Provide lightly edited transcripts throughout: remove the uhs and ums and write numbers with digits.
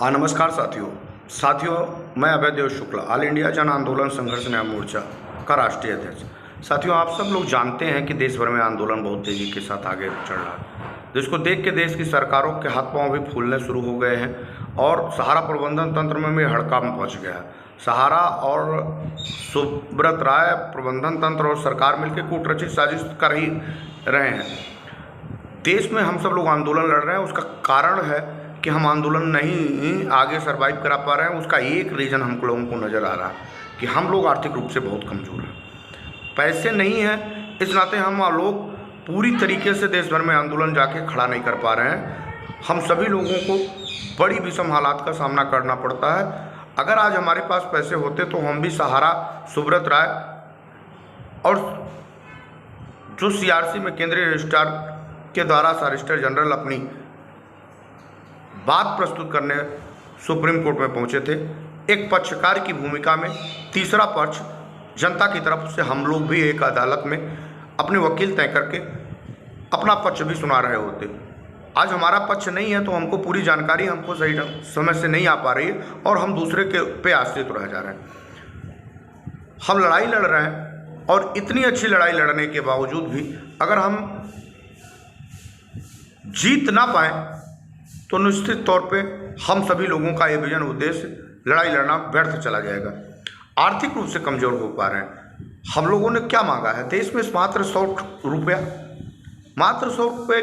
नमस्कार साथियों मैं अभय देव शुक्ला ऑल इंडिया जन आंदोलन संघर्ष न्याय मोर्चा का राष्ट्रीय अध्यक्ष। साथियों, आप सब लोग जानते हैं कि देश भर में आंदोलन बहुत तेजी के साथ आगे चल रहा है, जिसको देख के देश की सरकारों के हाथ पांव भी फूलने शुरू हो गए हैं और सहारा प्रबंधन तंत्र में भी हड़कंप मच गया है। सहारा और सुब्रत राय प्रबंधन तंत्र और सरकार मिलकर कूटरचित साजिश कर ही रहे हैं। देश में हम सब लोग आंदोलन लड़ रहे हैं, उसका कारण है कि हम आंदोलन नहीं आगे सरवाइव करा पा रहे हैं। उसका एक रीज़न हम लोगों को नज़र आ रहा है कि हम लोग आर्थिक रूप से बहुत कमज़ोर हैं, पैसे नहीं हैं, इस नाते हम लोग पूरी तरीके से देश भर में आंदोलन जाके खड़ा नहीं कर पा रहे हैं। हम सभी लोगों को बड़ी विषम हालात का सामना करना पड़ता है। अगर आज हमारे पास पैसे होते तो हम भी सहारा, सुब्रत राय और जो सीआरसी में केंद्रीय रजिस्ट्रार के द्वारा सॉलिसिटर जनरल अपनी बात प्रस्तुत करने सुप्रीम कोर्ट में पहुंचे थे, एक पक्षकार की भूमिका में तीसरा पक्ष जनता की तरफ से हम लोग भी एक अदालत में अपने वकील तय करके अपना पक्ष भी सुना रहे होते। आज हमारा पक्ष नहीं है तो हमको पूरी जानकारी हमको सही समय से नहीं आ पा रही है और हम दूसरे के पे आश्रित रह जा रहे हैं। हम लड़ाई लड़ रहे हैं और इतनी अच्छी लड़ाई लड़ने के बावजूद भी अगर हम जीत ना पाए तो निश्चित तौर पे हम सभी लोगों का ये विजन उद्देश्य लड़ाई लड़ना व्यर्थ चला जाएगा। आर्थिक रूप से कमज़ोर हो पा रहे हैं। हम लोगों ने क्या मांगा है देश में? मात्र 100 रुपया, मात्र 100 रुपये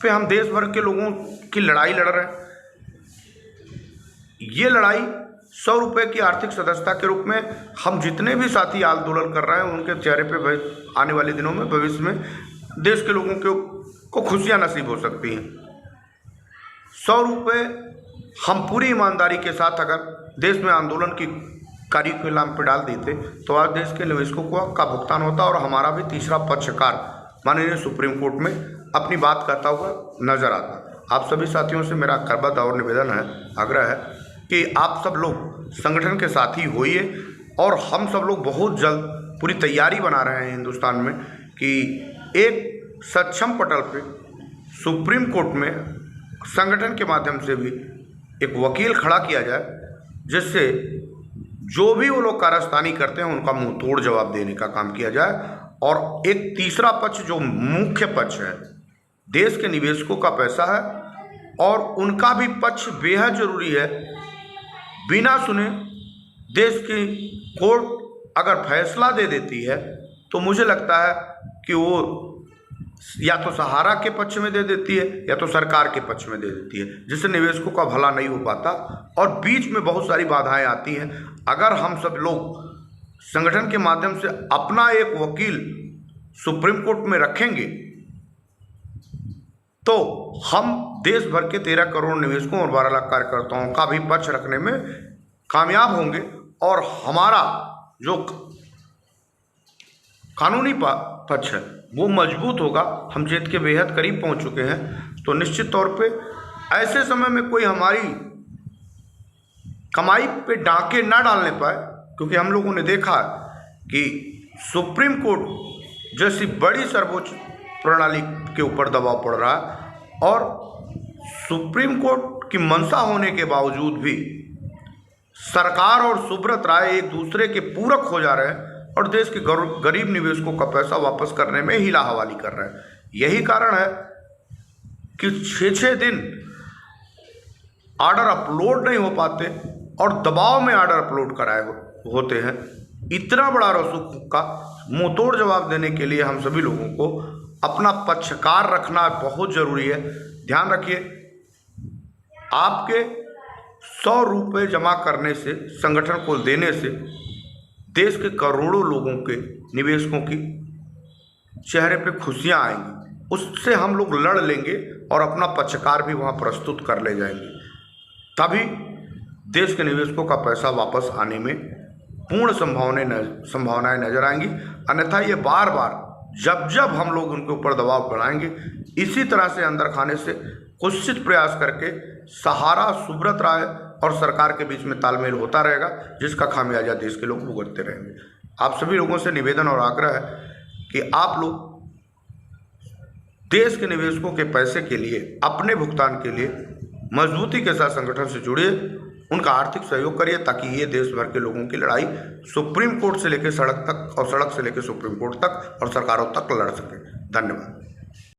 पे हम देश भर के लोगों की लड़ाई लड़ रहे हैं। ये लड़ाई 100 रुपये की आर्थिक सदस्यता के रूप में हम जितने भी साथी आंदोलन कर रहे हैं उनके चेहरे पे आने वाले दिनों में भविष्य में देश के लोगों को खुशियाँ नसीब हो सकती हैं। 100 रुपये हम पूरी ईमानदारी के साथ अगर देश में आंदोलन की कार्यक्रम पर डाल देते तो आज देश के निवेशकों का भुगतान होता और हमारा भी तीसरा पक्षकार माननीय सुप्रीम कोर्ट में अपनी बात करता हुआ नजर आता। आप सभी साथियों से मेरा करबद्ध और निवेदन है, आग्रह है कि आप सब लोग संगठन के साथी होइए और हम सब लोग बहुत जल्द पूरी तैयारी बना रहे हैं हिंदुस्तान में कि एक सक्षम पटल पे सुप्रीम कोर्ट में संगठन के माध्यम से भी एक वकील खड़ा किया जाए, जिससे जो भी वो लोग कारस्तानी करते हैं उनका मुंह तोड़ जवाब देने का काम किया जाए। और एक तीसरा पक्ष जो मुख्य पक्ष है, देश के निवेशकों का पैसा है और उनका भी पक्ष बेहद जरूरी है। बिना सुने देश की कोर्ट अगर फैसला दे देती है तो मुझे लगता है कि वो या तो सहारा के पक्ष में दे देती है या तो सरकार के पक्ष में दे देती है, जिससे निवेशकों का भला नहीं हो पाता और बीच में बहुत सारी बाधाएं आती हैं। अगर हम सब लोग संगठन के माध्यम से अपना एक वकील सुप्रीम कोर्ट में रखेंगे तो हम देश भर के 13 करोड़ निवेशकों और 12 लाख कार्यकर्ताओं का भी पक्ष रखने में कामयाब होंगे और हमारा जो कानूनी पक्ष है वो मजबूत होगा। हम जीत के बेहद करीब पहुंच चुके हैं। तो निश्चित तौर पे ऐसे समय में कोई हमारी कमाई पे डांके ना डालने पाए, क्योंकि हम लोगों ने देखा कि सुप्रीम कोर्ट जैसी बड़ी सर्वोच्च प्रणाली के ऊपर दबाव पड़ रहा है और सुप्रीम कोर्ट की मंशा होने के बावजूद भी सरकार और सुब्रत राय एक दूसरे के पूरक हो जा रहे हैं और देश के गरीब निवेशकों का पैसा वापस करने में हीला हवाली कर रहे हैं। यही कारण है कि 6-6 दिन ऑर्डर अपलोड नहीं हो पाते और दबाव में ऑर्डर अपलोड कराए होते हैं। इतना बड़ा रसूख का मुंहतोड़ जवाब देने के लिए हम सभी लोगों को अपना पक्षकार रखना बहुत ज़रूरी है। ध्यान रखिए, आपके 100 रुपये जमा करने से, संगठन को देने से देश के करोड़ों लोगों के निवेशकों की चेहरे पे खुशियां आएंगी। उससे हम लोग लड़ लेंगे और अपना पक्षकार भी वहां प्रस्तुत कर ले जाएंगे। तभी देश के निवेशकों का पैसा वापस आने में पूर्ण संभावनाएं नजर आएंगी। अन्यथा ये बार बार जब हम लोग उनके ऊपर दबाव बनाएंगे, इसी तरह से अंदर खाने से कुत्सित प्रयास करके सहारा, सुब्रत राय और सरकार के बीच में तालमेल होता रहेगा, जिसका खामियाजा देश के लोग भुगतते रहेंगे। आप सभी लोगों से निवेदन और आग्रह है कि आप लोग देश के निवेशकों के पैसे के लिए, अपने भुगतान के लिए मजबूती के साथ संगठन से जुड़िए, उनका आर्थिक सहयोग करिए ताकि ये देश भर के लोगों की लड़ाई सुप्रीम कोर्ट से लेकर सड़क तक और सड़क से लेकर सुप्रीम कोर्ट तक और सरकारों तक लड़ सके। धन्यवाद।